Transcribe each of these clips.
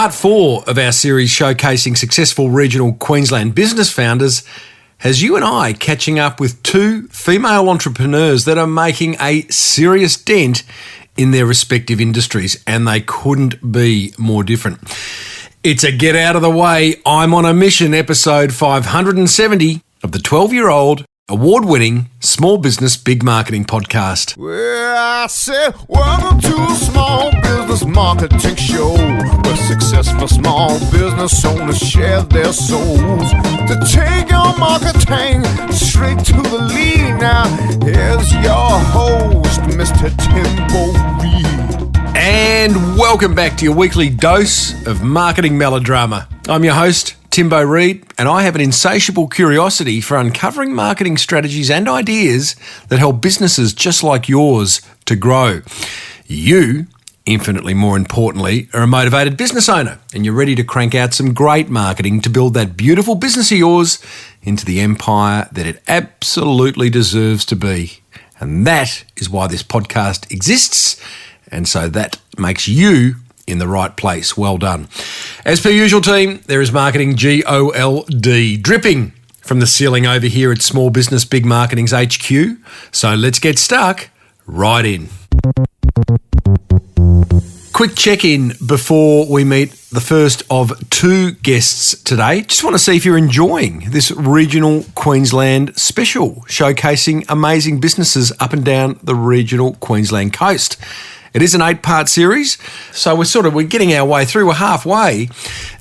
Part 4 of our series showcasing successful regional Queensland business founders has you and I catching up with two female entrepreneurs that are making a serious dent in their respective industries, and they couldn't be more different. It's a get out of the way, I'm on a mission episode 570 of the 12-year-old award-winning Small Business Big Marketing podcast. Well, I said, welcome to a small business marketing show where successful small business owners share their souls to take your marketing straight to the lead. Now, here's your host, Mr. Timbo Reid. And welcome back to your weekly dose of marketing melodrama. I'm your host, Timbo Reid, and I have an insatiable curiosity for uncovering marketing strategies and ideas that help businesses just like yours to grow. You, infinitely more importantly, are a motivated business owner, and you're ready to crank out some great marketing to build that beautiful business of yours into the empire that it absolutely deserves to be. And that is why this podcast exists, and so that makes you in the right place. Well done. As per usual, team, there is marketing GOLD dripping from the ceiling over here at Small Business Big Marketing's HQ. So let's get stuck right in. Quick check-in before we meet the first of two guests today. Just want to see if you're enjoying this regional Queensland special, showcasing amazing businesses up and down the regional Queensland coast. It is an 8-part series, so we're getting our way through. We're halfway.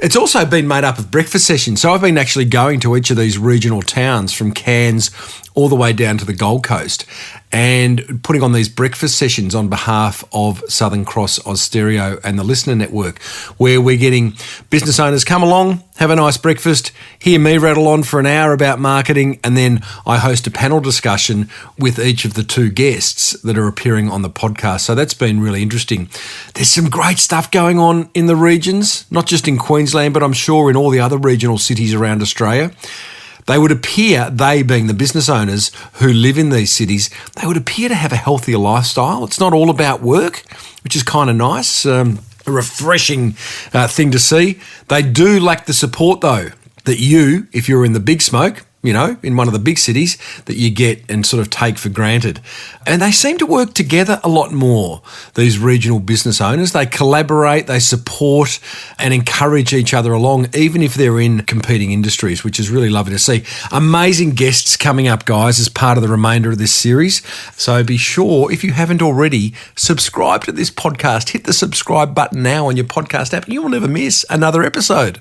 It's also been made up of breakfast sessions. So I've been actually going to each of these regional towns from Cairns all the way down to the Gold Coast and putting on these breakfast sessions on behalf of Southern Cross Austereo and the Listener Network, where we're getting business owners come along, have a nice breakfast, hear me rattle on for an hour about marketing, and then I host a panel discussion with each of the two guests that are appearing on the podcast. So that's been really interesting. There's some great stuff going on in the regions, not just in Queensland, but I'm sure in all the other regional cities around Australia. They would appear, they being the business owners who live in these cities, they would appear to have a healthier lifestyle. It's not all about work, which is kind of nice, a refreshing thing to see. They do lack the support, though, that you, if you're in the big smoke, in one of the big cities, that you get and sort of take for granted. And they seem to work together a lot more, these regional business owners. They collaborate, they support and encourage each other along, even if they're in competing industries, which is really lovely to see. Amazing guests coming up, guys, as part of the remainder of this series. So be sure, if you haven't already, subscribe to this podcast. Hit the subscribe button now on your podcast app and you will never miss another episode.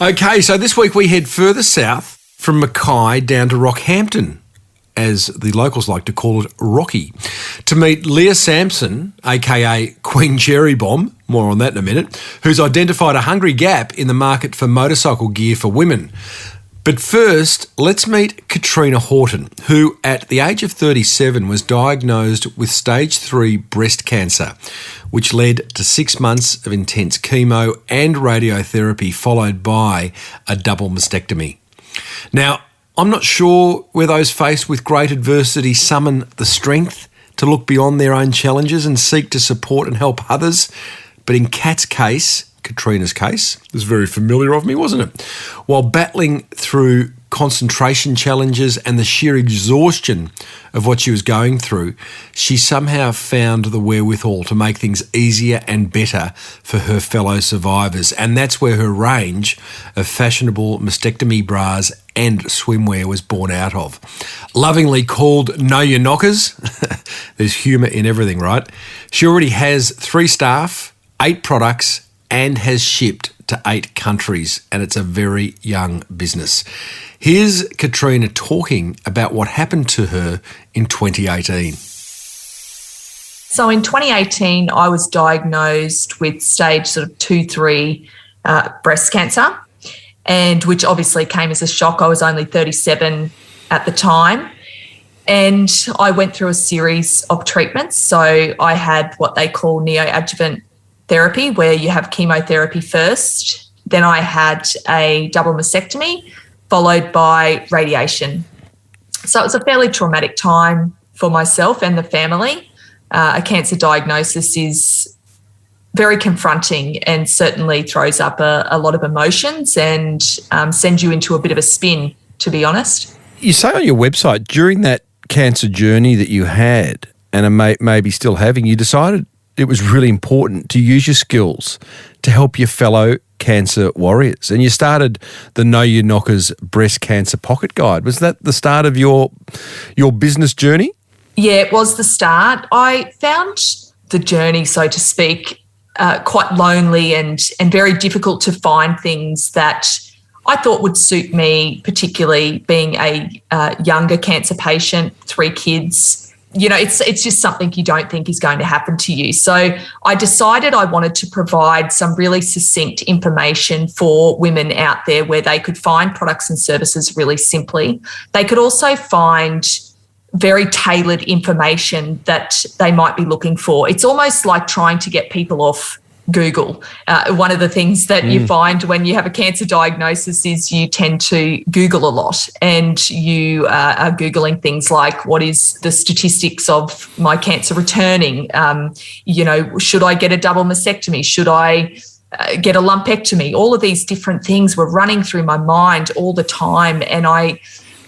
Okay, so this week we head further south from Mackay down to Rockhampton, as the locals like to call it, Rocky, to meet Leah Sampson, aka Queen Cherry Bomb, more on that in a minute, who's identified a hungry gap in the market for motorcycle gear for women. But first, let's meet Katrina Houghton, who at the age of 37 was diagnosed with stage 3 breast cancer, which led to 6 months of intense chemo and radiotherapy, followed by a double mastectomy. Now, I'm not sure where those faced with great adversity summon the strength to look beyond their own challenges and seek to support and help others, but in Katrina's case, it was very familiar of me, wasn't it? While battling through concentration challenges and the sheer exhaustion of what she was going through, she somehow found the wherewithal to make things easier and better for her fellow survivors. And that's where her range of fashionable mastectomy bras and swimwear was born out of. Lovingly called Know Your Knockers, there's humour in everything, right? She already has 3 staff, 8 products, and has shipped to 8 countries, and it's a very young business. Here's Katrina talking about what happened to her in 2018. So in 2018, I was diagnosed with stage sort of 2-3 breast cancer, and which obviously came as a shock. I was only 37 at the time. And I went through a series of treatments. So I had what they call neoadjuvant therapy, where you have chemotherapy first. Then I had a double mastectomy, followed by radiation. So it was a fairly traumatic time for myself and the family. A cancer diagnosis is very confronting and certainly throws up a lot of emotions and sends you into a bit of a spin, to be honest. You say on your website, during that cancer journey that you had and are maybe still having, you decided it was really important to use your skills to help your fellow cancer warriors. And you started the Know Your Knockers Breast Cancer Pocket Guide. Was that the start of your business journey? Yeah, it was the start. I found the journey, so to speak, quite lonely and very difficult to find things that I thought would suit me, particularly being a younger cancer patient, 3 kids. You know, it's just something you don't think is going to happen to you. So I decided I wanted to provide some really succinct information for women out there where they could find products and services really simply. They could also find very tailored information that they might be looking for. It's almost like trying to get people off Google. One of the things that you find when you have a cancer diagnosis is you tend to Google a lot, and you are Googling things like, what is the statistics of my cancer returning? Should I get a double mastectomy? Should I get a lumpectomy? All of these different things were running through my mind all the time, and I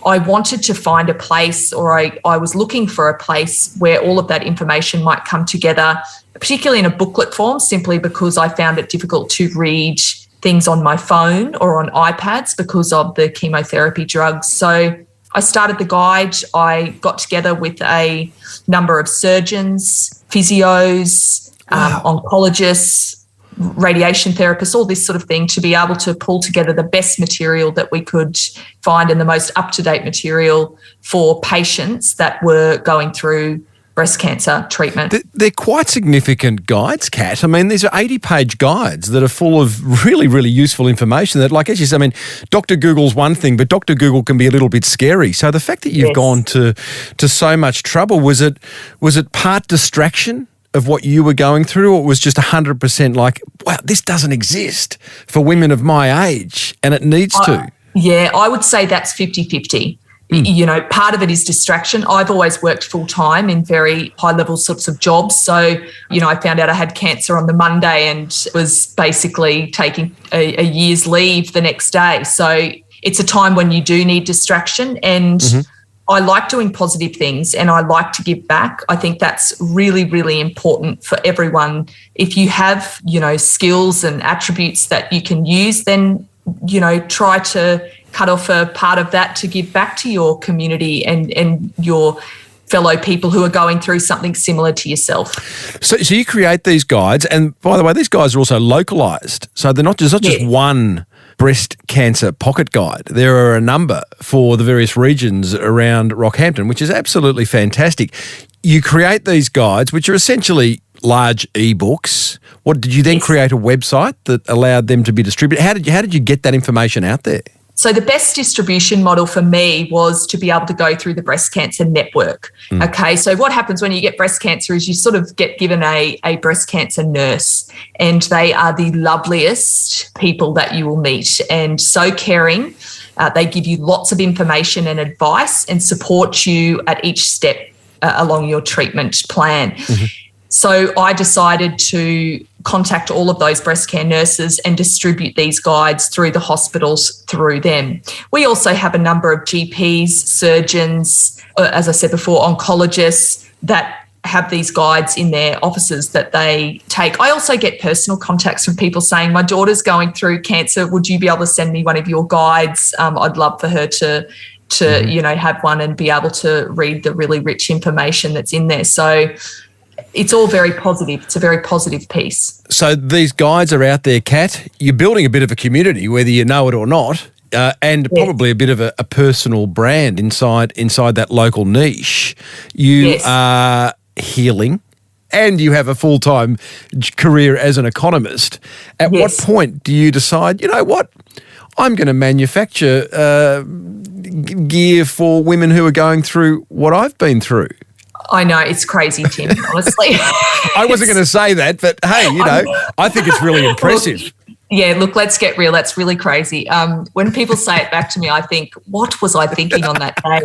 wanted to find a place, or I was looking for a place where all of that information might come together, particularly in a booklet form, simply because I found it difficult to read things on my phone or on iPads because of the chemotherapy drugs. So I started the guide. I got together with a number of surgeons, physios, oncologists, radiation therapists, all this sort of thing, to be able to pull together the best material that we could find and the most up-to-date material for patients that were going through breast cancer treatment. They're quite significant guides, Kat. I mean, these are 80-page guides that are full of really, really useful information that, like, as you said, I mean, Dr. Google's one thing, but Dr. Google can be a little bit scary. So the fact that you've gone to so much trouble, was it part distraction of what you were going through, or it was just 100% like, wow, this doesn't exist for women of my age and it needs to? Yeah, I would say that's 50-50. You know, part of it is distraction. I've always worked full-time in very high-level sorts of jobs. So, you know, I found out I had cancer on the Monday and was basically taking a year's leave the next day. So it's a time when you do need distraction, and I like doing positive things and I like to give back. I think that's really, really important for everyone. If you have, you know, skills and attributes that you can use, then, you know, try to cut off a part of that to give back to your community and your fellow people who are going through something similar to yourself. So you create these guides, and by the way, these guides are also localised. So they're not just one breast cancer pocket guide. There are a number for the various regions around Rockhampton, which is absolutely fantastic. You create these guides, which are essentially large ebooks. What did you then create a website that allowed them to be distributed? How did you get that information out there? So the best distribution model for me was to be able to go through the breast cancer network. Okay, so what happens when you get breast cancer is you sort of get given a breast cancer nurse, and they are the loveliest people that you will meet, and so caring. They give you lots of information and advice and support you at each step along your treatment plan. So I decided to contact all of those breast care nurses and distribute these guides through the hospitals through them. We also have a number of GPs, surgeons, as I said before, oncologists that have these guides in their offices that they take. I also get personal contacts from people saying, my daughter's going through cancer. Would you be able to send me one of your guides? I'd love for her to you know, have one and be able to read the really rich information that's in there. So it's all very positive. It's a very positive piece. So these guides are out there, Kat. You're building a bit of a community, whether you know it or not, and probably a bit of a personal brand inside that local niche. You are healing, and you have a full-time career as an economist. At what point do you decide, you know what, I'm going to manufacture gear for women who are going through what I've been through? I know, it's crazy, Tim, honestly. I wasn't going to say that, but hey, you know, I think it's really impressive. Look, let's get real. That's really crazy. When people say it back to me, I think, what was I thinking on that day?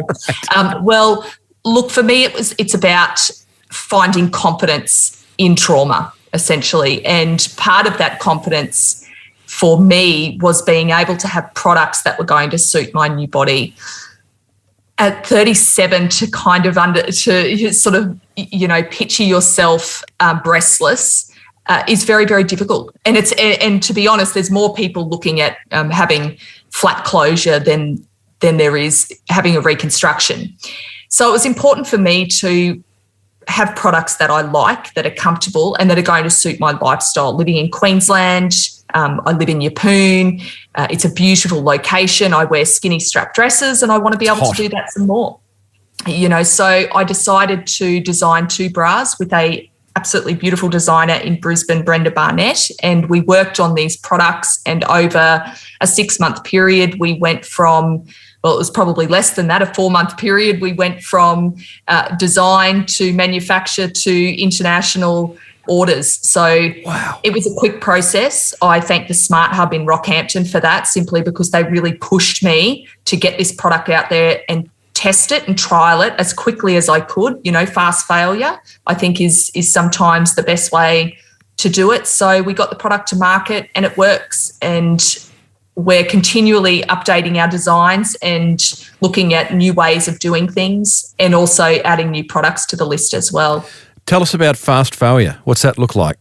Well, look, for me, it's about finding confidence in trauma, essentially. And part of that confidence for me was being able to have products that were going to suit my new body. At 37, to picture yourself breastless is very, very difficult. And to be honest, there's more people looking at having flat closure than there is having a reconstruction. So it was important for me to have products that I like, that are comfortable and that are going to suit my lifestyle. Living in Queensland, I live in Yeppoon. It's a beautiful location. I wear skinny strap dresses and I want to be able to do that some more. So I decided to design 2 bras with a absolutely beautiful designer in Brisbane, Brenda Barnett, and we worked on these products, and over a 6-month period we went from, well, it was probably less than that, a 4-month period, we went from design to manufacture to international orders. So wow. It was a quick process. I thank the Smart Hub in Rockhampton for that, simply because they really pushed me to get this product out there and test it and trial it as quickly as I could. Fast failure, I think, is sometimes the best way to do it. So we got the product to market and it works. And we're continually updating our designs and looking at new ways of doing things, and also adding new products to the list as well. Tell us about fast failure. What's that look like?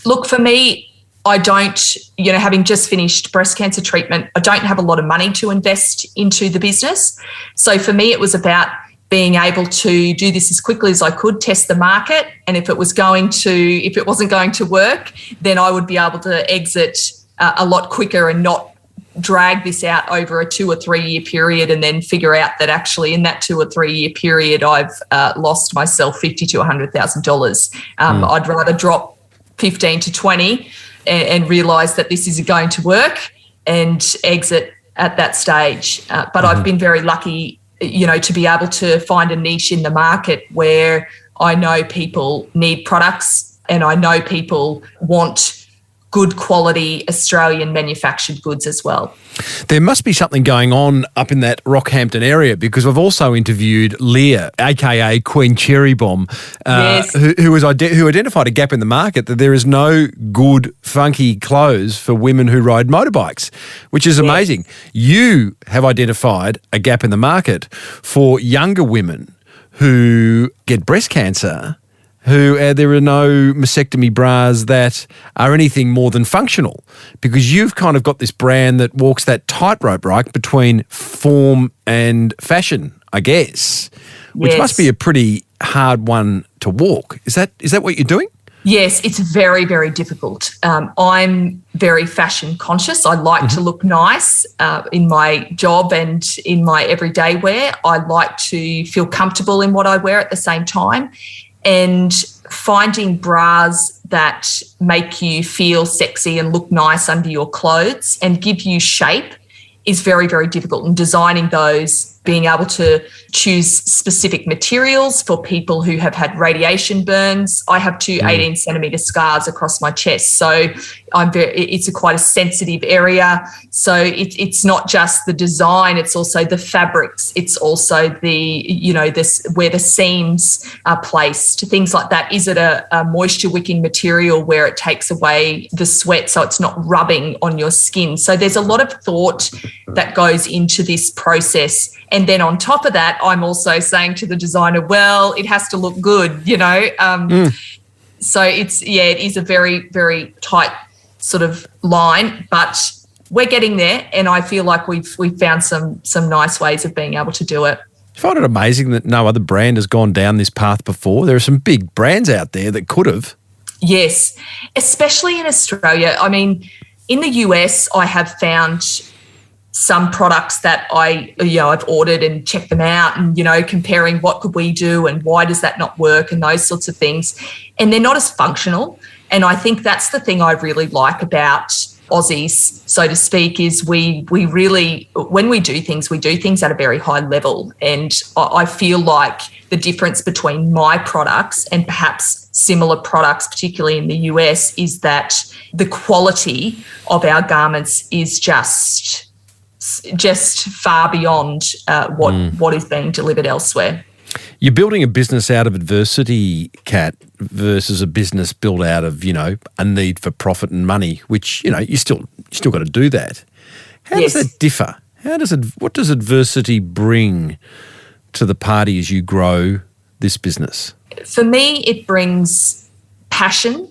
Look, for me, I don't, having just finished breast cancer treatment, I don't have a lot of money to invest into the business. So for me, it was about being able to do this as quickly as I could, test the market. And if it wasn't going to work, then I would be able to exit a lot quicker and not drag this out over a 2 or 3 year period and then figure out that actually in that 2 or 3 year period I've lost myself $50,000 to $100,000. I'd rather drop 15 to 20 and realise that this isn't going to work and exit at that stage. But I've been very lucky, to be able to find a niche in the market where I know people need products and I know people want good quality Australian manufactured goods as well. There must be something going on up in that Rockhampton area, because I've also interviewed Leah, aka Queen Cherry Bomb, yes. who identified a gap in the market, that there is no good funky clothes for women who ride motorbikes, which is amazing. You have identified a gap in the market for younger women who get breast cancer, who there are no mastectomy bras that are anything more than functional, because you've kind of got this brand that walks that tightrope, right, between form and fashion, I guess, which must be a pretty hard one to walk. Is that what you're doing? Yes, it's very, very difficult. I'm very fashion conscious. I like to look nice in my job and in my everyday wear. I like to feel comfortable in what I wear at the same time. And finding bras that make you feel sexy and look nice under your clothes and give you shape is very, very difficult. And designing those, being able to choose specific materials for people who have had radiation burns. I have 2 18-centimetre scars across my chest, so it's quite a sensitive area. So it's not just the design; it's also the fabrics. It's also where the seams are placed, things like that. Is it a moisture wicking material where it takes away the sweat so it's not rubbing on your skin? So there's a lot of thought that goes into this process. And then on top of that, I'm also saying to the designer, well, it has to look good, So it is a very, very tight sort of line, but we're getting there. And I feel like we've found some nice ways of being able to do it. I find it amazing that no other brand has gone down this path before. There are some big brands out there that could have. Yes, especially in Australia. I mean, in the US, I have found some products that I've ordered and checked them out and, comparing what could we do and why does that not work and those sorts of things. And they're not as functional. And I think that's the thing I really like about Aussies, so to speak, is we really, when we do things at a very high level. And I feel like the difference between my products and perhaps similar products, particularly in the US, is that the quality of our garments is just far beyond what is being delivered elsewhere. You're building a business out of adversity, Kat, versus a business built out of, a need for profit and money, which, you still got to do that. How does that differ? What does adversity bring to the party as you grow this business? For me, it brings passion,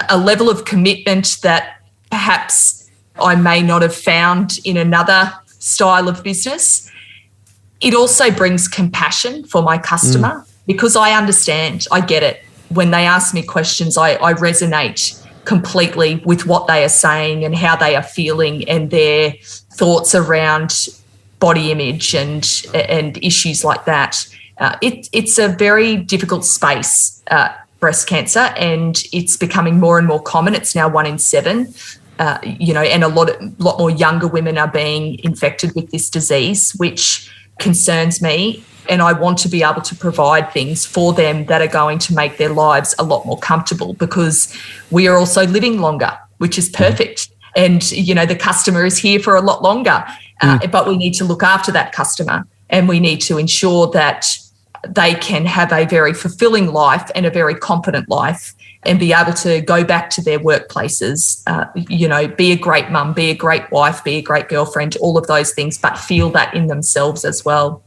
a level of commitment that perhaps I may not have found in another style of business. It also brings compassion for my customer because I understand, I get it. When they ask me questions, I resonate completely with what they are saying and how they are feeling and their thoughts around body image and issues like that. It's a very difficult space, breast cancer, and it's becoming more and more common. It's now 1 in 7. And a lot more younger women are being infected with this disease, which concerns me. And I want to be able to provide things for them that are going to make their lives a lot more comfortable, because we are also living longer, which is perfect. And, the customer is here for a lot longer, but we need to look after that customer, and we need to ensure that they can have a very fulfilling life and a very confident life and be able to go back to their workplaces, be a great mum, be a great wife, be a great girlfriend, all of those things, but feel that in themselves as well.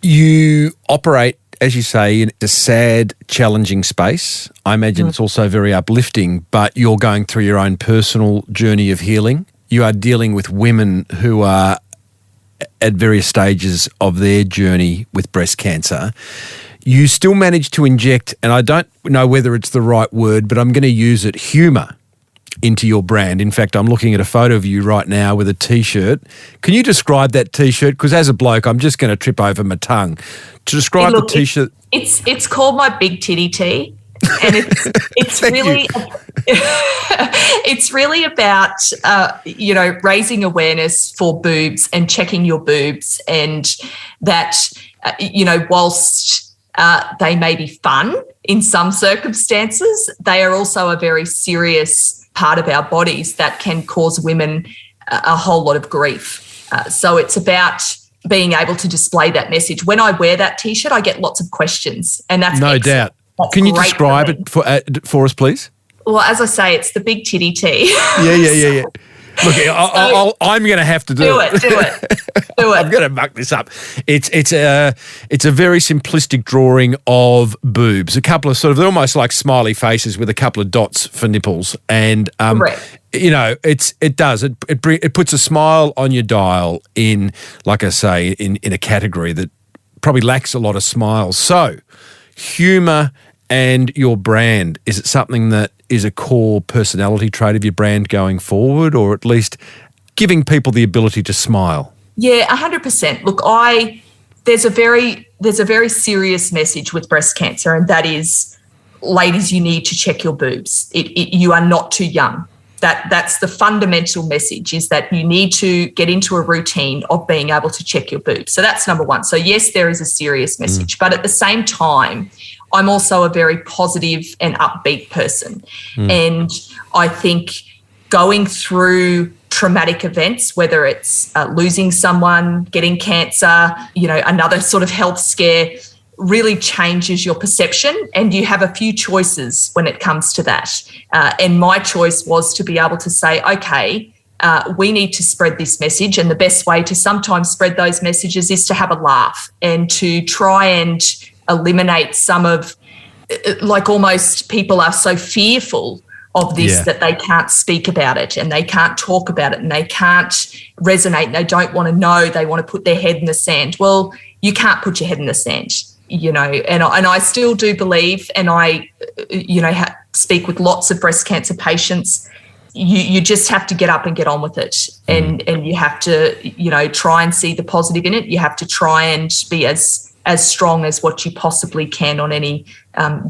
You operate, as you say, in a sad, challenging space. I imagine it's also very uplifting, but you're going through your own personal journey of healing. You are dealing with women who are at various stages of their journey with breast cancer. You still manage to inject, and I don't know whether it's the right word, but I'm going to use it, humour into your brand. In fact, I'm looking at a photo of you right now with a T-shirt. Can you describe that T-shirt? Because as a bloke, I'm just going to trip over my tongue. To describe the T-shirt. It's called my Big Titty Tee, and it's really it's really about raising awareness for boobs and checking your boobs, and that whilst they may be fun in some circumstances, they are also a very serious part of our bodies that can cause women a whole lot of grief. So it's about being able to display that message. When I wear that T-shirt, I get lots of questions, and that's no doubt. That's Can you describe it for us, please? Well, as I say, it's the Big Titty Tee. Yeah. Look, I'm going to have to do it. Do it. I'm going to muck this up. It's a very simplistic drawing of boobs. A couple of they're almost like smiley faces with a couple of dots for nipples, and it puts a smile on your dial in, like I say, in a category that probably lacks a lot of smiles. So, humour and your brand, is it something that is a core personality trait of your brand going forward, or at least giving people the ability to smile? Yeah, 100%. Look, there's a very serious message with breast cancer, and that is, ladies, you need to check your boobs. You are not too young. That's the fundamental message, is that you need to get into a routine of being able to check your boobs. So that's number one. So yes, there is a serious message, but at the same time, I'm also a very positive and upbeat person. And I think going through traumatic events, whether it's losing someone, getting cancer, another sort of health scare, really changes your perception, and you have a few choices when it comes to that. And my choice was to be able to say, okay, we need to spread this message, and the best way to sometimes spread those messages is to have a laugh and to try and eliminate some of, like, almost people are so fearful of this that they can't speak about it and they can't talk about it and they can't resonate and they don't want to know, they want to put their head in the sand. Well, you can't put your head in the sand, and I still do believe, and I, speak with lots of breast cancer patients, you just have to get up and get on with it, and you have to, try and see the positive in it. You have to try and be as strong as what you possibly can on any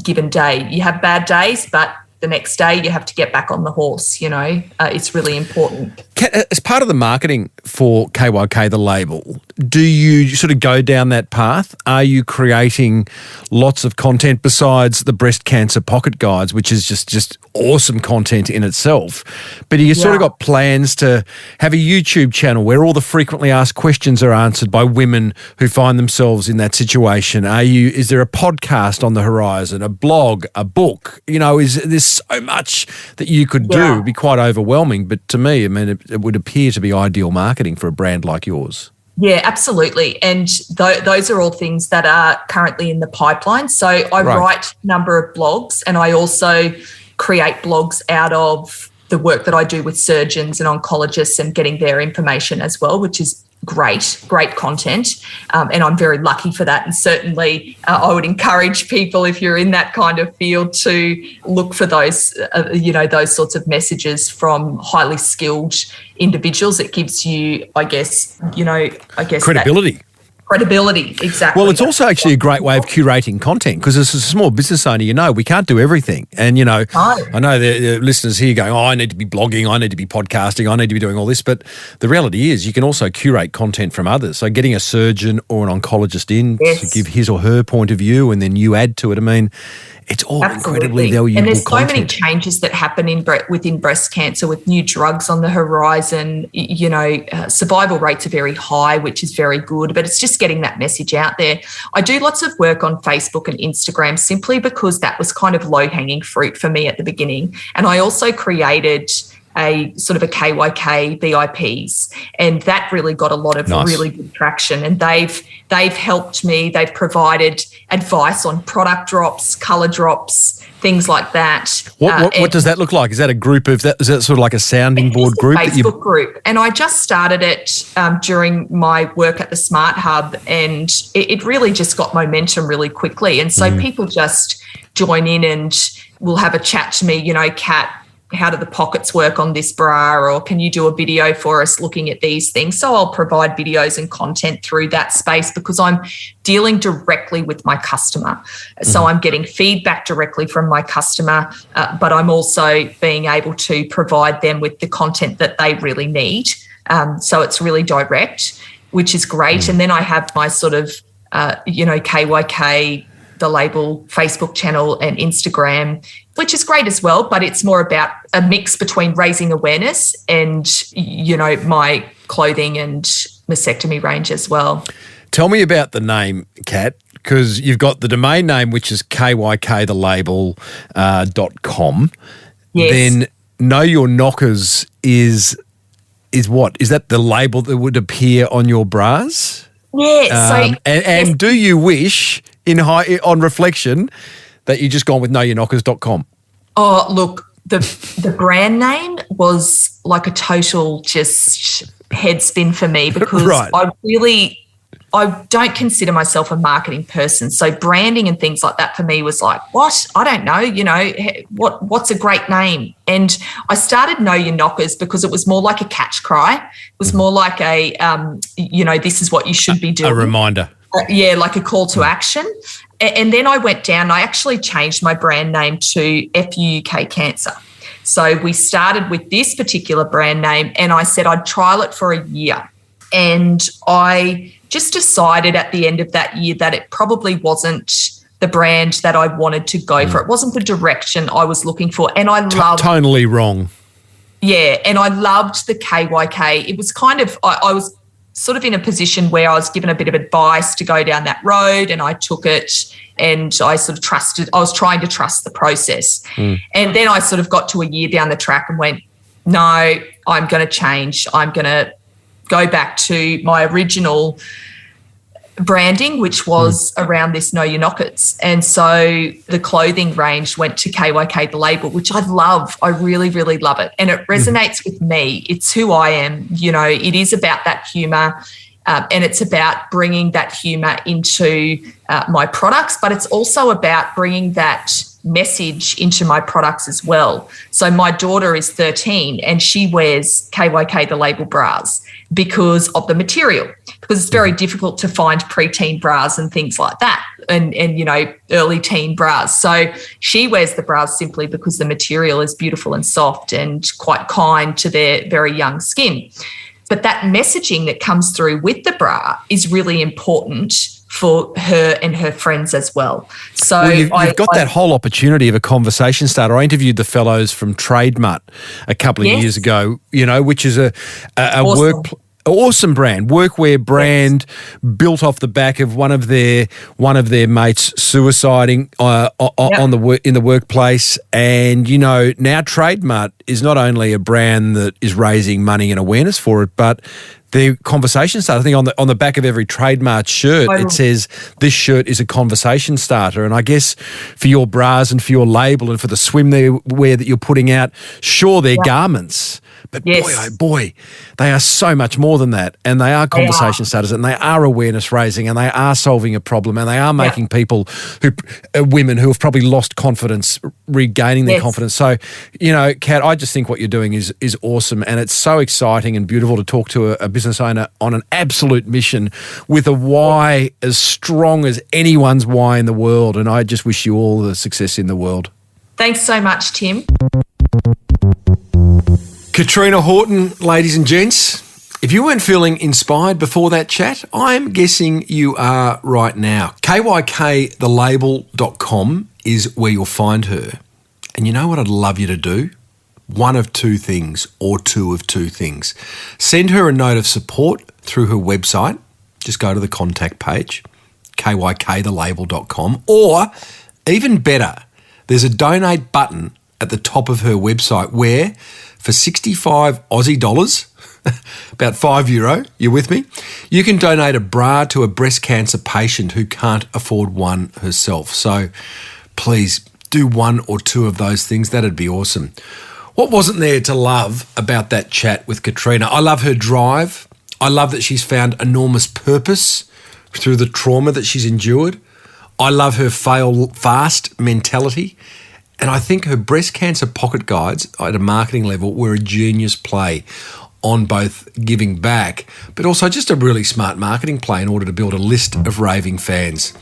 given day. You have bad days, but the next day, you have to get back on the horse, it's really important. As part of the marketing for KYK, the label, do you sort of go down that path? Are you creating lots of content besides the breast cancer pocket guides, which is just awesome content in itself? But you sort of got plans to have a YouTube channel where all the frequently asked questions are answered by women who find themselves in that situation? Is there a podcast on the horizon, a blog, a book? There's so much that you could do. It'd be quite overwhelming. But to me, it would appear to be ideal marketing for a brand like yours. Yeah, absolutely. And those are all things that are currently in the pipeline. So I write a number of blogs, and I also create blogs out of the work that I do with surgeons and oncologists and getting their information as well, which is great content. And I'm very lucky for that. And certainly I would encourage people, if you're in that kind of field, to look for those, those sorts of messages from highly skilled individuals. It gives you, I guess credibility. Credibility, exactly. Well, it's also actually a great way of curating content, because as a small business owner, we can't do everything. And, I know the listeners here going, I need to be blogging, I need to be podcasting, I need to be doing all this. But the reality is you can also curate content from others. So getting a surgeon or an oncologist in to give his or her point of view, and then you add to it. It's all incredibly valuable. And there's so content. many changes that happen within breast cancer, with new drugs on the horizon. Survival rates are very high, which is very good, but it's just getting that message out there. I do lots of work on Facebook and Instagram simply because that was kind of low-hanging fruit for me at the beginning. And I also created a sort of a KYK VIPs, and that really got a lot of really good traction. And they've helped me. They've provided advice on product drops, colour drops, things like that. What does that look like? Is that a group is that sort of like a sounding board group? It's a Facebook group. And I just started it during my work at the Smart Hub, and it really just got momentum really quickly. And so people just join in and will have a chat to me, Kat, how do the pockets work on this bra, or can you do a video for us looking at these things? So I'll provide videos and content through that space because I'm dealing directly with my customer. So I'm getting feedback directly from my customer, but I'm also being able to provide them with the content that they really need. So it's really direct, which is great. And then I have my sort of, KYK, the label Facebook channel and Instagram, which is great as well, but it's more about a mix between raising awareness and, my clothing and mastectomy range as well. Tell me about the name, Kat, because you've got the domain name, which is kykthelabel.com. Yes. Then Know Your Knockers is what? Is that the label that would appear on your bras? Yeah. And do you wish, on reflection, that you just gone with knowyourknockers.com? Oh, look, the brand name was like a total just head spin for me because I don't consider myself a marketing person. So branding and things like that for me was like, what? I don't know, what's a great name? And I started Know Your Knockers because it was more like a catch cry. It was more like a, this is what you should be doing. A reminder. Like a call to action. And then I went down, I actually changed my brand name to FUUK Cancer. So we started with this particular brand name and I said I'd trial it for a year. And I just decided at the end of that year that it probably wasn't the brand that I wanted to go for. It wasn't the direction I was looking for. And I loved... Tonally wrong. Yeah, and I loved the KYK. It was kind of... I was sort of in a position where I was given a bit of advice to go down that road and I took it and I sort of I was trying to trust the process. And then I sort of got to a year down the track and went, no, I'm going to change. I'm going to go back to my original branding, which was around this Know Your Knockers. And so the clothing range went to KYK the label, which I love. I really, really love it. And it resonates with me. It's who I am. It is about that humour and it's about bringing that humour into my products, but it's also about bringing that message into my products as well. So my daughter is 13 and she wears KYK the label bras because of the material, because it's very difficult to find preteen bras and things like that and early teen bras. So she wears the bras simply because the material is beautiful and soft and quite kind to their very young skin. But that messaging that comes through with the bra is really important for her and her friends as well. So you've got that whole opportunity of a conversation starter. I interviewed the fellows from Trademut a couple of years ago, which is a awesome. Awesome brand, workwear brand, built off the back of one of their mates suiciding in the workplace. And now Trademut is not only a brand that is raising money and awareness for it, but the conversation starter. I think on the back of every Trademut shirt, it says this shirt is a conversation starter. And I guess for your bras and for your label and for the swimwear that you're putting out, sure, they're garments. But boy, oh boy, they are so much more than that. And they are conversation starters, and they are awareness raising, and they are solving a problem, and they are making people women who have probably lost confidence, regaining their confidence. So, Kat, I just think what you're doing is awesome. And it's so exciting and beautiful to talk to a business owner on an absolute mission with a why as strong as anyone's why in the world. And I just wish you all the success in the world. Thanks so much, Tim. Katrina Houghton, ladies and gents, if you weren't feeling inspired before that chat, I'm guessing you are right now. KYKthelabel.com is where you'll find her. And you know what I'd love you to do? One of two things, or two of two things. Send her a note of support through her website. Just go to the contact page, KYKthelabel.com, or even better, there's a donate button at the top of her website where for 65 Aussie dollars, about €5, you with me? You can donate a bra to a breast cancer patient who can't afford one herself. So please do one or two of those things. That'd be awesome. What wasn't there to love about that chat with Katrina? I love her drive. I love that she's found enormous purpose through the trauma that she's endured. I love her fail fast mentality. And I think her breast cancer pocket guides at a marketing level were a genius play on both giving back, but also just a really smart marketing play in order to build a list of raving fans.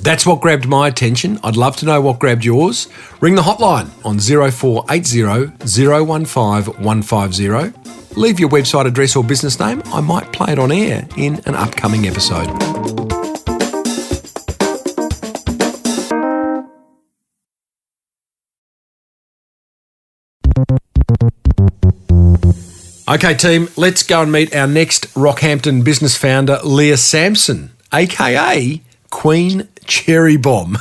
That's what grabbed my attention. I'd love to know what grabbed yours. Ring the hotline on 0480 015 150. Leave your website address or business name. I might play it on air in an upcoming episode. Okay, team, let's go and meet our next Rockhampton business founder, Leah Sampson, a.k.a. Queen Cherry Bomb.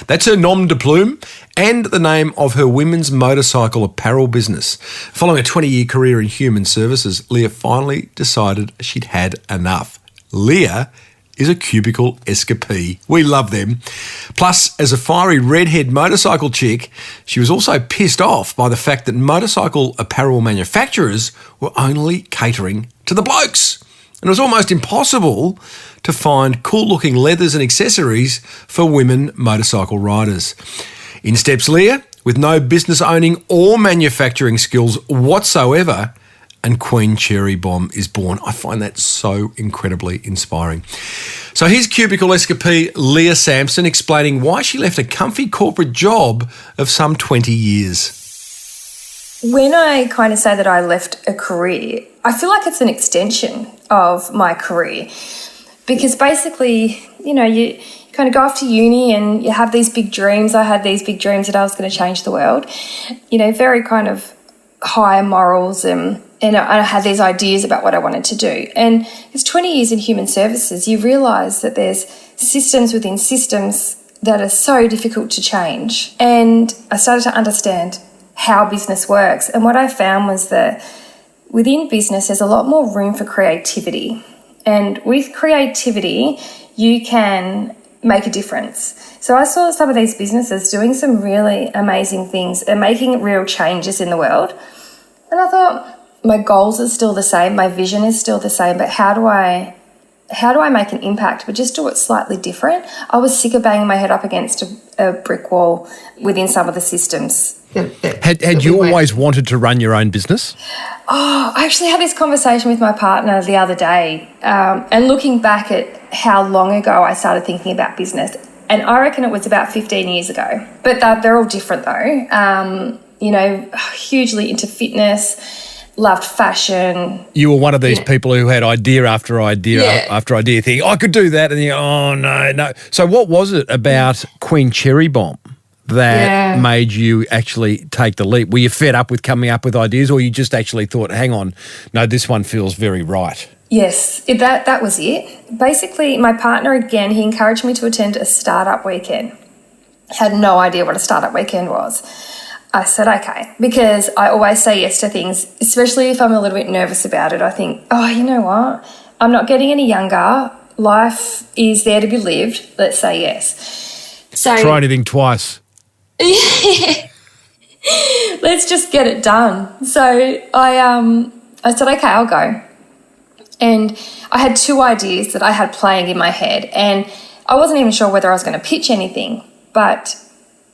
That's her nom de plume and the name of her women's motorcycle apparel business. Following a 20-year career in human services, Leah finally decided she'd had enough. Leah is a cubicle escapee. We love them. Plus, as a fiery redhead motorcycle chick, she was also pissed off by the fact that motorcycle apparel manufacturers were only catering to the blokes. And it was almost impossible to find cool-looking leathers and accessories for women motorcycle riders. In steps Leah, with no business owning or manufacturing skills whatsoever, and Queen Cherry Bomb is born. I find that so incredibly inspiring. So here's cubicle escapee Leah Sampson explaining why she left a comfy corporate job of some 20 years. When I kind of say that I left a career, I feel like it's an extension of my career, because basically, you kind of go off to uni and you have these big dreams. I had these big dreams that I was going to change the world, very kind of high morals and I had these ideas about what I wanted to do. And it's 20 years in human services, you realise that there's systems within systems that are so difficult to change. And I started to understand how business works. And what I found was that within business, there's a lot more room for creativity. And with creativity, you can make a difference. So I saw some of these businesses doing some really amazing things and making real changes in the world. And I thought, my goals are still the same, my vision is still the same, but how do I how do I make an impact, but just do it slightly different? I was sick of banging my head up against a brick wall within some of the systems. Had you always wanted to run your own business? Oh, I actually had this conversation with my partner the other day, and looking back at how long ago I started thinking about business, and I reckon it was about 15 years ago. But they're all different though. Hugely into fitness, loved fashion. You were one of these people who had idea after idea after idea, thinking, I could do that, and you go, oh, no. So what was it about Queen Cherry Bomb that made you actually take the leap? Were you fed up with coming up with ideas, or you just actually thought, hang on, no, this one feels very right? Yes, that was it. Basically, my partner, again, he encouraged me to attend a startup weekend. Had no idea what a startup weekend was. I said, okay, because I always say yes to things, especially if I'm a little bit nervous about it. I think, oh, you know what? I'm not getting any younger. Life is there to be lived. Let's say yes. So try anything twice. Let's just get it done. So I said, okay, I'll go. And I had 2 ideas that I had playing in my head, and I wasn't even sure whether I was going to pitch anything, but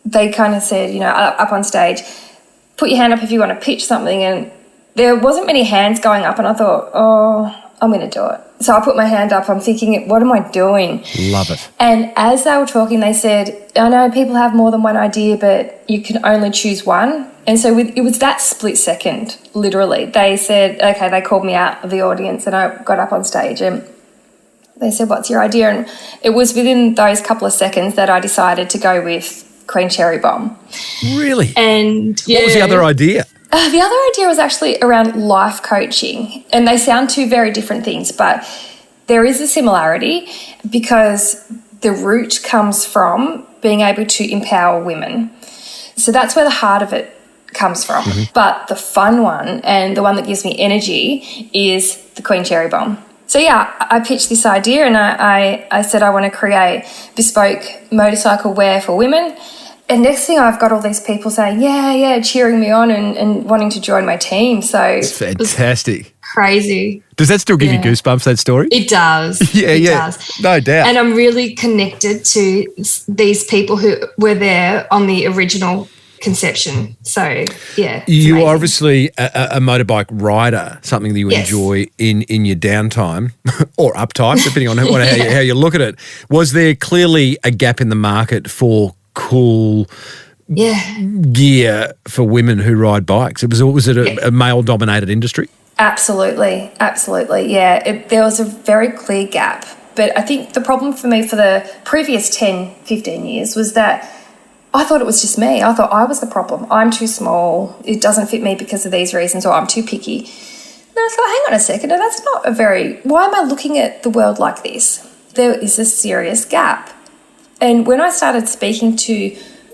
they kind of said, up on stage, put your hand up if you want to pitch something. And there wasn't many hands going up, and I thought, oh, I'm going to do it. So I put my hand up. I'm thinking, what am I doing? Love it. And as they were talking, they said, I know people have more than one idea, but you can only choose one. And so it was that split second, literally. They said, okay, they called me out of the audience, and I got up on stage, and they said, what's your idea? And it was within those couple of seconds that I decided to go with Queen Cherry Bomb. Really? And what was the other idea? The other idea was actually around life coaching, and they sound 2 very different things, but there is a similarity because the root comes from being able to empower women. So that's where the heart of it comes from. Mm-hmm. But the fun one, and the one that gives me energy, is the Queen Cherry Bomb. So, I pitched this idea, and I said I want to create bespoke motorcycle wear for women. And next thing, I've got all these people saying, yeah, cheering me on and wanting to join my team. So it's fantastic. Crazy. Does that still give you goosebumps, that story? It does. It does. No doubt. And I'm really connected to these people who were there on the original conception. So, you are obviously a motorbike rider, something that you enjoy in your downtime or uptime, depending on how you look at it. Was there clearly a gap in the market for cool gear for women who ride bikes? Was it a male-dominated industry? Absolutely. Yeah, there was a very clear gap. But I think the problem for me for the previous 10, 15 years was that I thought it was just me. I thought I was the problem. I'm too small. It doesn't fit me because of these reasons, or I'm too picky. And I thought, hang on a second, that's not why am I looking at the world like this? There is a serious gap. And when I started speaking to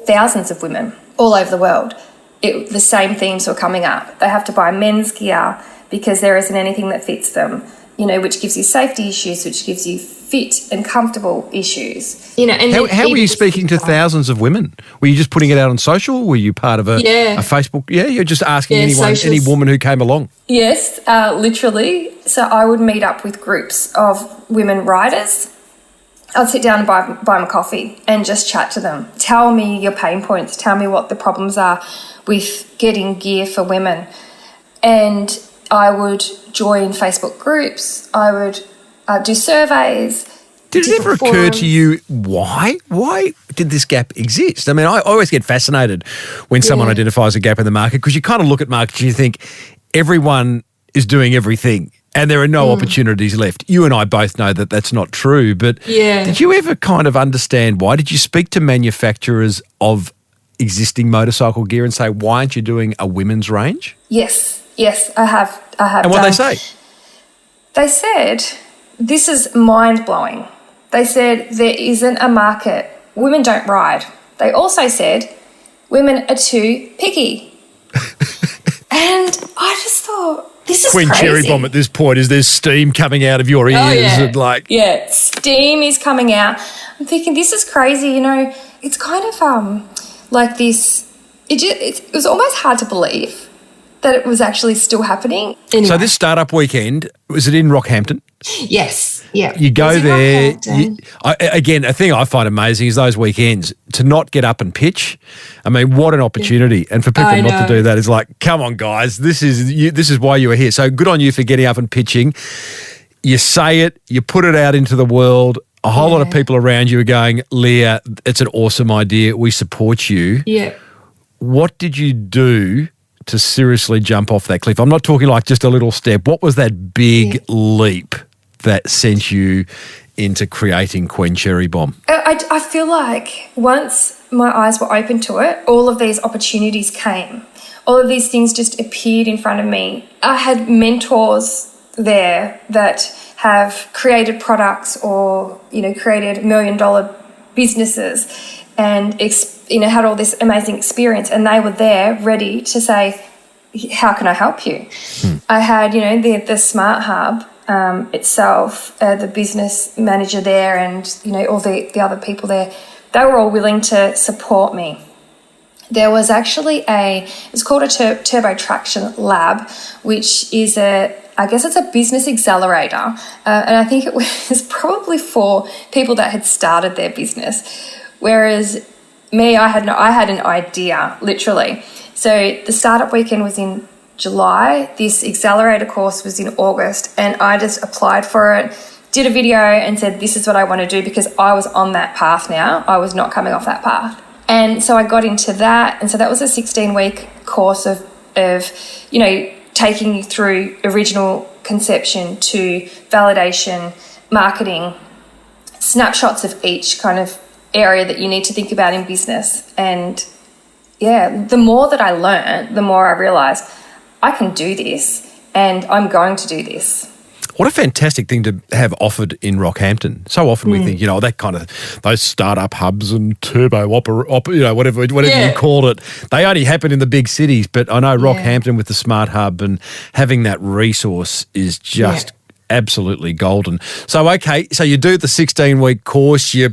thousands of women all over the world, the same themes were coming up. They have to buy men's gear because there isn't anything that fits them, which gives you safety issues, which gives you fit and comfortable issues. And how were you speaking to thousands of women? Were you just putting it out on social? Were you part of a Facebook? Yeah, you're just asking any woman who came along? Yes, literally. So I would meet up with groups of women riders. I'd sit down and buy them a coffee and just chat to them. Tell me your pain points. Tell me what the problems are with getting gear for women. And I would join Facebook groups. I would do surveys. Did it ever occur to you why did this gap exist? I mean, I always get fascinated when someone identifies a gap in the market, because you kind of look at markets and you think everyone is doing everything and there are no opportunities left. You and I both know that that's not true, but did you ever kind of understand why? Did you speak to manufacturers of existing motorcycle gear and say, why aren't you doing a women's range? Yes, I have. And what did they say? They said, this is mind-blowing. They said there isn't a market. Women don't ride. They also said women are too picky. And I just thought, this is Queen crazy. Cherry Bomb at this point is there's steam coming out of your ears. Steam is coming out. I'm thinking, this is crazy. It's kind of like this. It was almost hard to believe that it was actually still happening. Anyway. So this startup weekend, was it in Rockhampton? Yes. Yeah. You go It was in there. Rockhampton. Again, a thing I find amazing is those weekends to not get up and pitch. I mean, what an opportunity! And for people not to do that is like, come on, guys, this is why you are here. So good on you for getting up and pitching. You say it, you put it out into the world. A whole lot of people around you are going, Leah, it's an awesome idea. We support you. Yeah. What did you do to seriously jump off that cliff? I'm not talking like just a little step. What was that big leap that sent you into creating Queen Cherry Bomb? I feel like once my eyes were open to it, all of these opportunities came. All of these things just appeared in front of me. I had mentors there that have created products or, created $1 million businesses and, had all this amazing experience, and they were there ready to say, how can I help you? I had, the Smart Hub itself, the business manager there and, all the other people there, they were all willing to support me. There was actually it's called a Turbo Traction Lab, which is I guess it's a business accelerator. And I think it was probably for people that had started their business. Whereas me, I had an idea, literally. So the startup weekend was in July. This accelerator course was in August. And I just applied for it, did a video and said, this is what I want to do, because I was on that path now. I was not coming off that path. And so I got into that. And so that was a 16-week course of taking you through original conception to validation, marketing, snapshots of each kind of area that you need to think about in business. And the more that I learned, the more I realised I can do this and I'm going to do this. What a fantastic thing to have offered in Rockhampton. So often we think, that kind of, those startup hubs and turbo whatever you call it, they only happen in the big cities. But I know Rockhampton with the Smart Hub and having that resource is just absolutely golden. So, so you do the 16-week course, you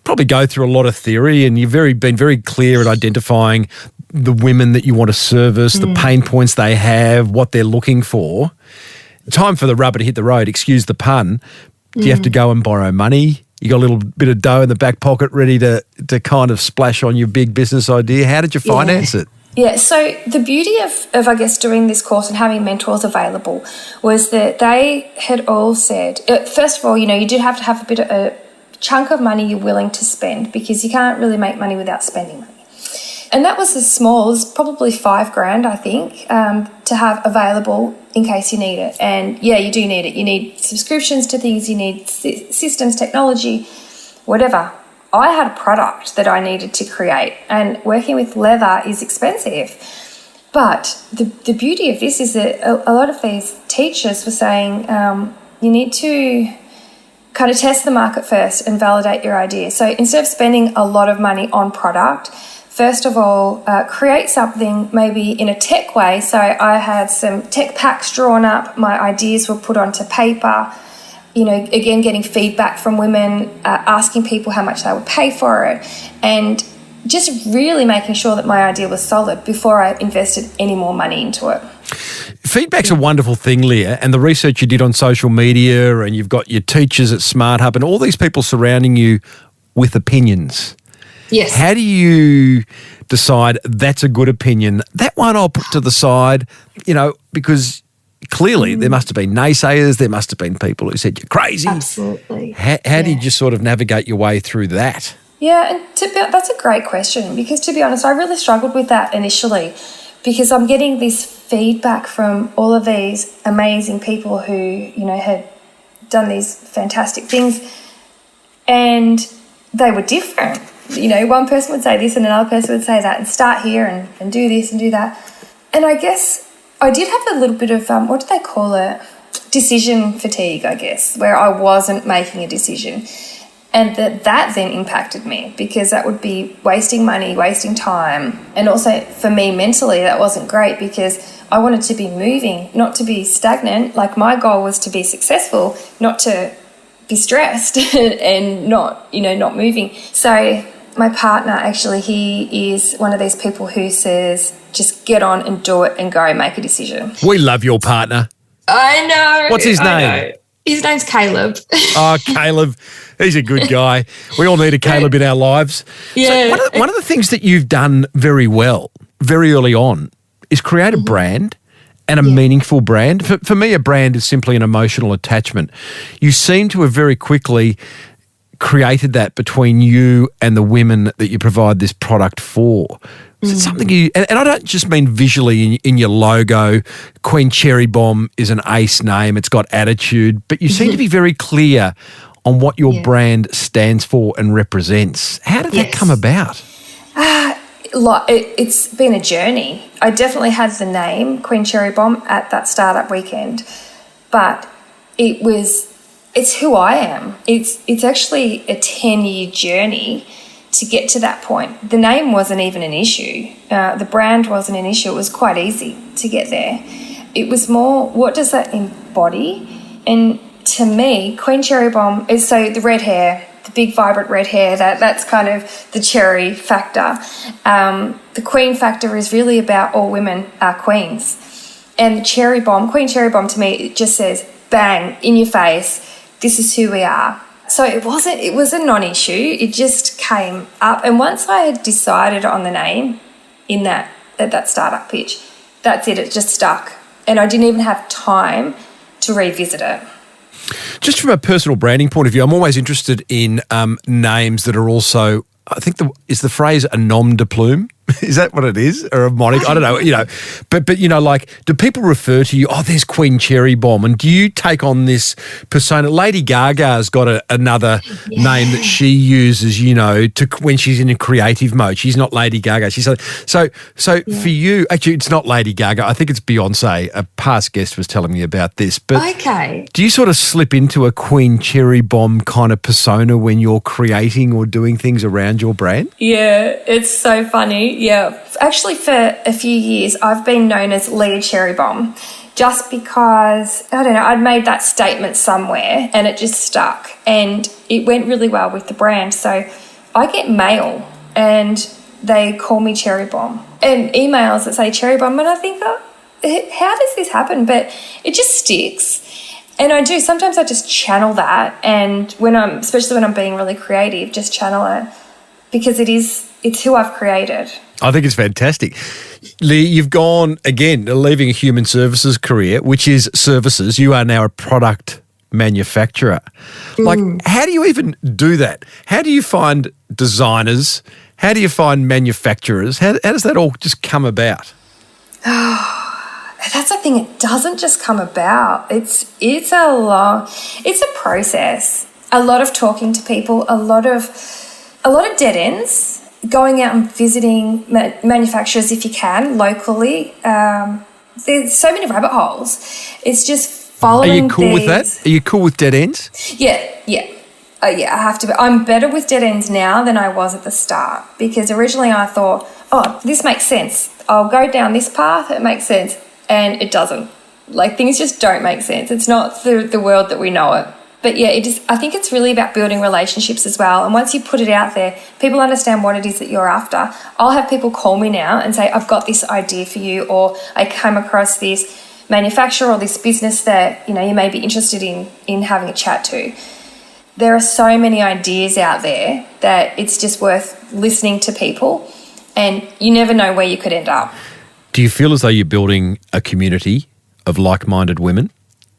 probably go through a lot of theory and you've been very clear at identifying the women that you want to service, the pain points they have, what they're looking for. Time for the rubber to hit the road, excuse the pun. Do you have to go and borrow money? You got a little bit of dough in the back pocket ready to kind of splash on your big business idea. How did you finance it? Yeah, so the beauty of I guess, doing this course and having mentors available was that they had all said, first of all, you did have to have a bit of a chunk of money you're willing to spend, because you can't really make money without spending money. And that was as small as probably $5,000, I think, to have available in case you need it. And you do need it. You need subscriptions to things, you need systems, technology, whatever. I had a product that I needed to create, and working with leather is expensive. But the beauty of this is that a lot of these teachers were saying you need to kind of test the market first and validate your idea. So instead of spending a lot of money on product, first of all, create something maybe in a tech way. So I had some tech packs drawn up, my ideas were put onto paper, again, getting feedback from women, asking people how much they would pay for it, and just really making sure that my idea was solid before I invested any more money into it. Feedback's a wonderful thing, Leah, and the research you did on social media, and you've got your teachers at Smart Hub and all these people surrounding you with opinions. Yes. How do you decide that's a good opinion? That one I'll put to the side, because clearly there must have been naysayers, there must have been people who said you're crazy. Absolutely. How did you sort of navigate your way through that? Yeah, and that's a great question, because to be honest, I really struggled with that initially, because I'm getting this feedback from all of these amazing people who, had done these fantastic things, and they were different. One person would say this and another person would say that, and start here and do this and do that. And I guess I did have a little bit of, what do they call it? Decision fatigue, I guess, where I wasn't making a decision. And that then impacted me, because that would be wasting money, wasting time. And also for me mentally, that wasn't great, because I wanted to be moving, not to be stagnant. Like, my goal was to be successful, not to be stressed and not moving. So my partner, actually, he is one of these people who says, just get on and do it and go make a decision. We love your partner. I know. What's his name? His name's Caleb. Oh, Caleb. He's a good guy. We all need a Caleb in our lives. Yeah. So one of the things that you've done very well, very early on, is create a brand and a meaningful brand. For me, a brand is simply an emotional attachment. You seem to have very quickly created that between you and the women that you provide this product for. Is it something and I don't just mean visually in your logo. Queen Cherry Bomb is an ace name. It's got attitude, but you seem to be very clear on what your brand stands for and represents. How did that come about? It's been a journey. I definitely had the name Queen Cherry Bomb at that startup weekend, but it's who I am. It's actually a 10-year journey to get to that point. The name wasn't even an issue. The brand wasn't an issue. It was quite easy to get there. It was more, what does that embody? And to me, Queen Cherry Bomb is so the red hair, the big vibrant red hair, that's kind of the cherry factor. The queen factor is really about all women are queens. And the cherry bomb, Queen Cherry Bomb to me, it just says, bang, in your face, this is who we are. So it was a non-issue. It just came up. And once I had decided on the name at that startup pitch, that's it. It just stuck. And I didn't even have time to revisit it. Just from a personal branding point of view, I'm always interested in names that are also, I think is the phrase a nom de plume? Is that what it is? Or a moniker? I don't know, But like, do people refer to you, oh, there's Queen Cherry Bomb, and do you take on this persona? Lady Gaga's got another name that she uses, to when she's in a creative mode. She's not Lady Gaga. She's so for you, actually, it's not Lady Gaga. I think it's Beyonce. A past guest was telling me about this. But do you sort of slip into a Queen Cherry Bomb kind of persona when you're creating or doing things around your brand? Yeah, it's so funny. Yeah, actually for a few years I've been known as Leah Cherry Bomb just because, I don't know, I'd made that statement somewhere and it just stuck and it went really well with the brand. So I get mail and they call me Cherry Bomb and emails that say Cherry Bomb, and I think, how does this happen? But it just sticks. And I do, sometimes I just channel that, and especially when I'm being really creative, just channel it because it's who I've created. I think it's fantastic. Lee, you've gone, again, leaving a human services career, which is services. You are now a product manufacturer. Like, how do you even do that? How do you find designers? How do you find manufacturers? How does that all just come about? That's the thing. It doesn't just come about. It's a process. A lot of talking to people, a lot of dead ends, going out and visiting manufacturers if you can locally. There's so many rabbit holes. It's just following. Are you cool with that? Are you cool with dead ends? Yeah. I have to be. I'm better with dead ends now than I was at the start, because originally I thought, oh, this makes sense. I'll go down this path. It makes sense. And it doesn't. Like, things just don't make sense. It's not the world that we know it. But yeah, I think it's really about building relationships as well. And once you put it out there, people understand what it is that you're after. I'll have people call me now and say, I've got this idea for you, or I came across this manufacturer or this business that, you may be interested in having a chat to. There are so many ideas out there that it's just worth listening to people, and you never know where you could end up. Do you feel as though you're building a community of like-minded women?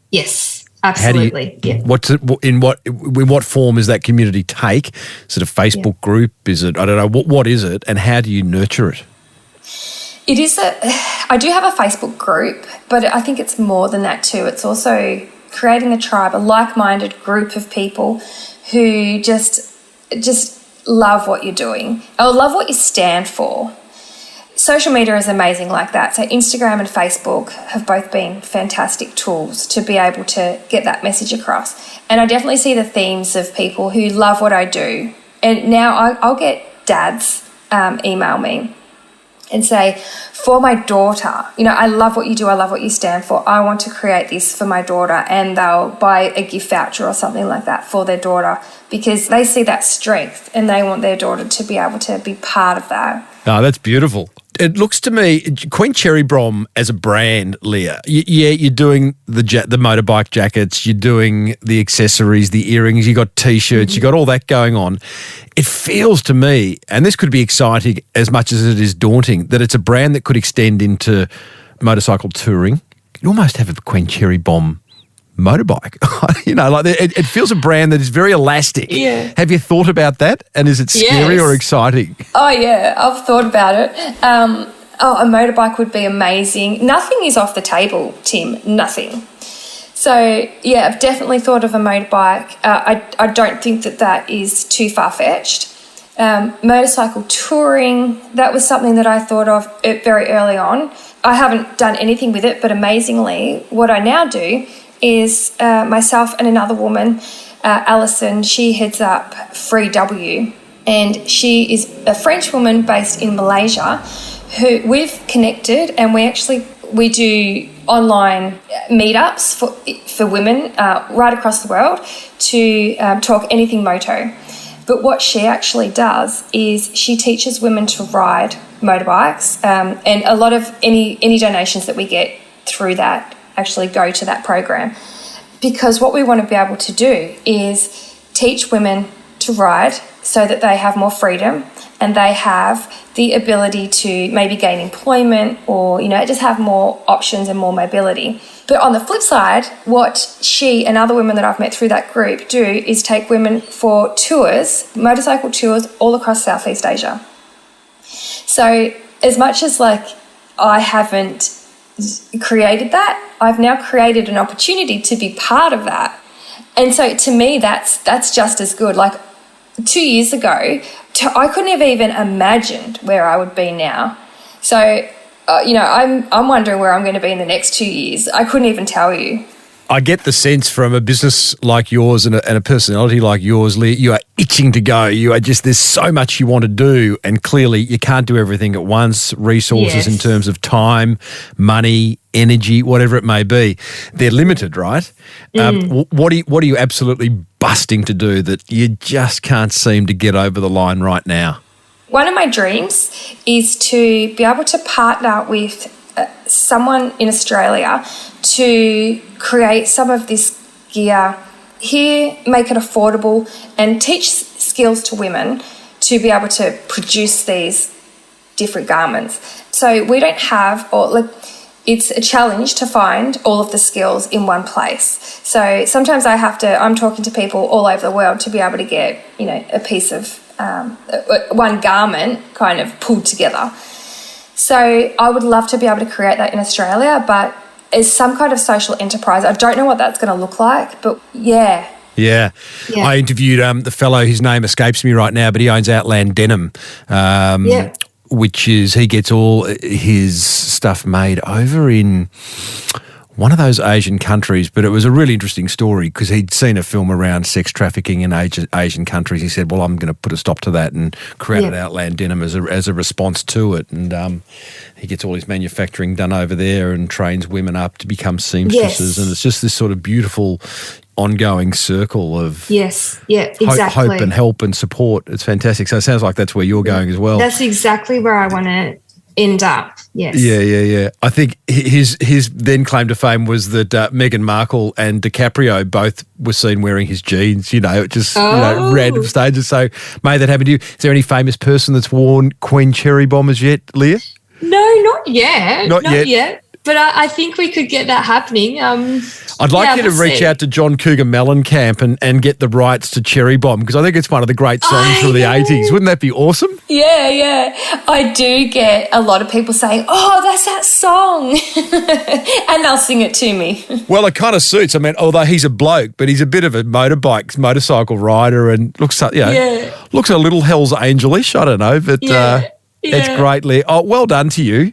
Yes. Absolutely. In what form is that community take? Is it a Facebook group? Is it, I don't know, what is it, and how do you nurture it? It is I do have a Facebook group, but I think it's more than that too. It's also creating a tribe, a like-minded group of people who just love what you're doing or love what you stand for. Social media is amazing like that. So Instagram and Facebook have both been fantastic tools to be able to get that message across. And I definitely see the themes of people who love what I do. And now I'll get dads email me and say, for my daughter, I love what you do, I love what you stand for. I want to create this for my daughter, and they'll buy a gift voucher or something like that for their daughter because they see that strength and they want their daughter to be able to be part of that. Oh, that's beautiful. It looks to me, Queen Cherry Bomb as a brand, Leah, you're doing the motorbike jackets, you're doing the accessories, the earrings, you got T-shirts, you got all that going on. It feels to me, and this could be exciting as much as it is daunting, that it's a brand that could extend into motorcycle touring. You almost have a Queen Cherry Bomb motorbike. It feels a brand that is very elastic. Yeah. Have you thought about that? And is it scary or exciting? Oh, yeah, I've thought about it. A motorbike would be amazing. Nothing is off the table, Tim, nothing. So, yeah, I've definitely thought of a motorbike. I don't think that is too far-fetched. Motorcycle touring, that was something that I thought of very early on. I haven't done anything with it, but amazingly, what I now do is myself and another woman, Alison, she heads up Free W, and she is a French woman based in Malaysia who we've connected, and we do online meetups for women right across the world to talk anything moto. But what she actually does is she teaches women to ride motorbikes, and a lot of any donations that we get through that actually go to that program, because what we want to be able to do is teach women to ride so that they have more freedom and they have the ability to maybe gain employment or, just have more options and more mobility. But on the flip side, what she and other women that I've met through that group do is take women for tours, motorcycle tours all across Southeast Asia. So as much as I haven't created that, I've now created an opportunity to be part of that. And so to me, that's just as good. 2 years ago, I couldn't have even imagined where I would be now. So, I'm wondering where I'm going to be in the next 2 years. I couldn't even tell you. I get the sense from a business like yours and a personality like yours, Leah, you are itching to go. You are there's so much you want to do, and clearly you can't do everything at once. Resources in terms of time, money, energy, whatever it may be, they're limited, right? What are you absolutely busting to do that you just can't seem to get over the line right now? One of my dreams is to be able to partner with someone in Australia to create some of this gear here, make it affordable, and teach skills to women to be able to produce these different garments. So we don't have, it's a challenge to find all of the skills in one place. So sometimes I'm talking to people all over the world to be able to get, a piece of one garment kind of pulled together. So I would love to be able to create that in Australia, but as some kind of social enterprise, I don't know what that's going to look like, but yeah. Yeah. I interviewed the fellow, his name escapes me right now, but he owns Outland Denim, which is, he gets all his stuff made over in one of those Asian countries, but it was a really interesting story because he'd seen a film around sex trafficking in Asian countries. He said, well, I'm going to put a stop to that, and created Outland Denim as a response to it. And he gets all his manufacturing done over there and trains women up to become seamstresses. And it's just this sort of beautiful ongoing circle of exactly. hope and help and support. It's fantastic. So it sounds like that's where you're going as well. That's exactly where I want to end up. Yes. Yeah. I think his then claim to fame was that Meghan Markle and DiCaprio both were seen wearing his jeans, random stages. So may that happen to you. Is there any famous person that's worn Queen Cherry Bombers yet, Leah? No, not yet. Not yet. But I think we could get that happening. I'd like you to reach out to John Cougar Mellencamp and get the rights to Cherry Bomb, because I think it's one of the great songs from the 80s. Wouldn't that be awesome? Yeah. I do get a lot of people saying, oh, that's that song. And they'll sing it to me. Well, it kind of suits. I mean, although he's a bloke, but he's a bit of a motorcycle rider and looks a little Hell's Angel-ish. I don't know, but it's great, Leah. Oh, well done to you.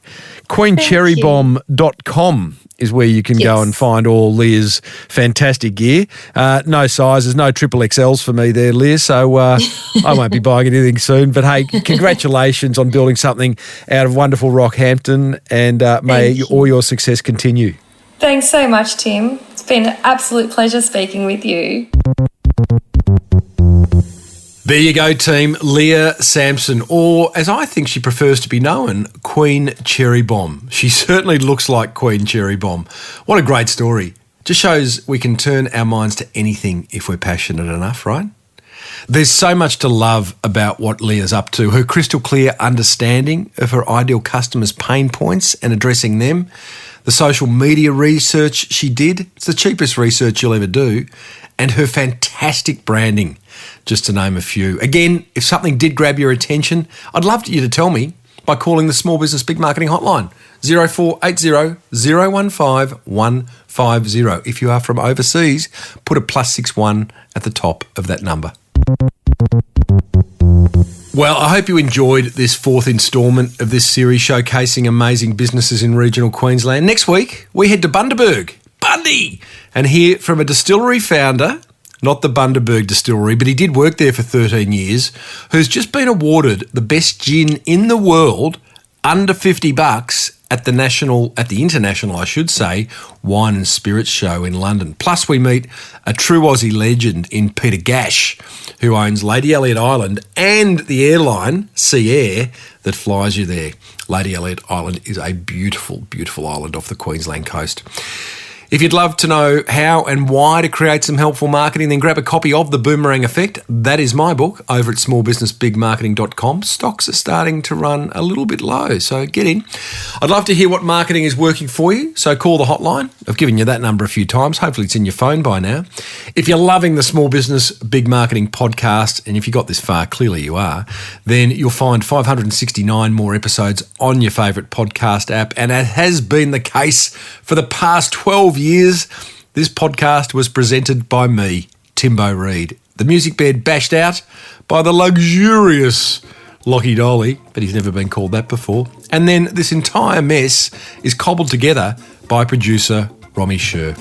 QueenCherrybomb.com is where you can go and find all Leah's fantastic gear. No sizes, no triple XLs for me there, Leah, so I won't be buying anything soon. But, hey, congratulations on building something out of wonderful Rockhampton, and may all your success continue. Thanks so much, Tim. It's been an absolute pleasure speaking with you. There you go, team. Leah Sampson, or as I think she prefers to be known, Queen Cherry Bomb. She certainly looks like Queen Cherry Bomb. What a great story. Just shows we can turn our minds to anything if we're passionate enough, right? There's so much to love about what Leah's up to. Her crystal clear understanding of her ideal customers' pain points and addressing them. The social media research she did. It's the cheapest research you'll ever do. And her fantastic branding, just to name a few. Again, if something did grab your attention, I'd love you to tell me by calling the Small Business Big Marketing Hotline, 0480 015 150. If you are from overseas, put a +61 at the top of that number. Well, I hope you enjoyed this fourth instalment of this series showcasing amazing businesses in regional Queensland. Next week, we head to Bundaberg, Bundy, and hear from a distillery founder, not the Bundaberg Distillery, but he did work there for 13 years, who's just been awarded the best gin in the world under $50 at the international, I should say, Wine and Spirits Show in London. Plus, we meet a true Aussie legend in Peter Gash, who owns Lady Elliot Island and the airline, Sea Air, that flies you there. Lady Elliot Island is a beautiful, beautiful island off the Queensland coast. If you'd love to know how and why to create some helpful marketing, then grab a copy of The Boomerang Effect. That is my book over at smallbusinessbigmarketing.com. Stocks are starting to run a little bit low, so get in. I'd love to hear what marketing is working for you, so call the hotline. I've given you that number a few times. Hopefully it's in your phone by now. If you're loving the Small Business Big Marketing podcast, and if you got this far, clearly you are, then you'll find 569 more episodes on your favourite podcast app, and it has been the case for the past 12 years. This podcast was presented by me, Timbo Reid. The music bed bashed out by the luxurious Lockie Dolly, but he's never been called that before. And then this entire mess is cobbled together by producer Romy Cherr.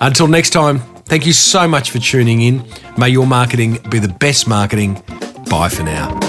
Until next time, thank you so much for tuning in. May your marketing be the best marketing. Bye for now.